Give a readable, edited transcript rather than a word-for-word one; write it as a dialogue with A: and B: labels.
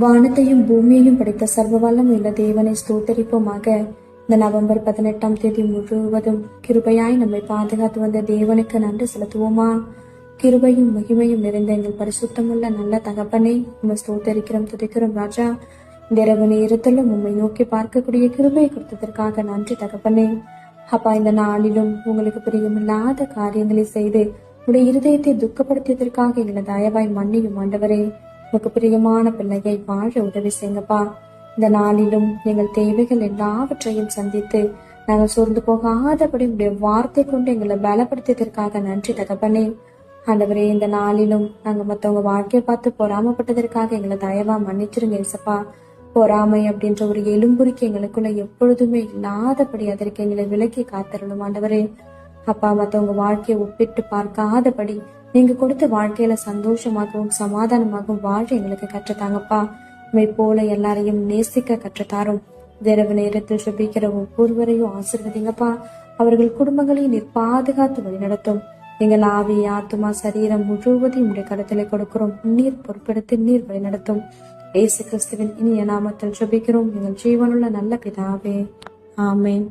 A: வானத்தையும் பூமியையும் படைத்த சர்வ வல்லமையுள்ள தேவனை ஸ்தோத்தரிப்போமாக. இந்த நவம்பர் 18ஆம் தேதி முழுவதும் கிருபையாய் நம்மை பாதுகாத்து வந்த தேவனுக்கு நன்றி செலுத்துவோமா? கிருபையும் மகிமையும் நிறைந்த எங்கள் பரிசுத்தமுள்ள நல்ல தகப்பனே, உண்மை ஸ்தோத்தரிக்கிறோம், துதிக்கிறோம் ராஜா. இந்த இரவு நேரத்திலும் உண்மை நோக்கி பார்க்கக்கூடிய கிருபையை கொடுத்ததற்காக நன்றி தகப்பனே. அப்பா, இந்த நாளிலும் உங்களுக்கு பிரியமில்லாத காரியங்களை செய்து உடைய இருதயத்தை துக்கப்படுத்தியதற்காக எங்களை தயவாய் மன்னியும் ஆண்டவரே. உனக்கு பிரியமான பிள்ளையை வாழ உதவி செய்யுங்கப்பா. இந்த நாளிலும் எங்கள் தேவைகள் எல்லாவற்றையும் சந்தித்து நாங்கள் சோர்ந்து போகாதபடி உடைய வார்த்தை கொண்டு எங்களை பலப்படுத்தியதற்காக நன்றி தகப்பனே. ஆண்டவரே, இந்த நாளிலும் நாங்க மத்தவங்க வாழ்க்கையை பார்த்து பொறாமப்பட்டதற்காக எங்களை தயவா மன்னிச்சிருங்க ஏசப்பா. பொறாமை அப்படின்ற ஒரு எலும்புரிக்கு எங்களுக்குள்ள எப்பொழுதுமே இல்லாதபடி அதற்கு எங்களை விலக்கி காத்தரணும் ஆண்டவரே. அப்பா, மத்தவங்க வாழ்க்கையை ஒப்பிட்டு பார்க்காதபடி நீங்க கொடுத்த வாழ்க்கையில சந்தோஷமாகவும் சமாதானமாகவும் வாழ எங்களுக்கு கற்றுத்தாங்கப்பா. உண்மை போல எல்லாரையும் நேசிக்க கற்றுத்தாரும். இரவு நேரத்தில் சுபிக்கிற ஒவ்வொருவரையும் ஆசீர்வதிங்கப்பா. அவர்கள் குடும்பங்களையும் நீர் பாதுகாத்து வழிநடத்தும். எங்கள் ஆவி, ஆத்துமா, சரீரம் முழுவதையும் உடைய கருத்திலே கொடுக்கிறோம். நீர் பொறுப்பெடுத்து நீர் வழிநடத்தும். இயேசு கிறிஸ்துவின் இனிய நாமத்தில் சுபிக்கிறோம் எங்கள் ஜீவனுள்ள நல்ல பிதாவே, ஆமேன்.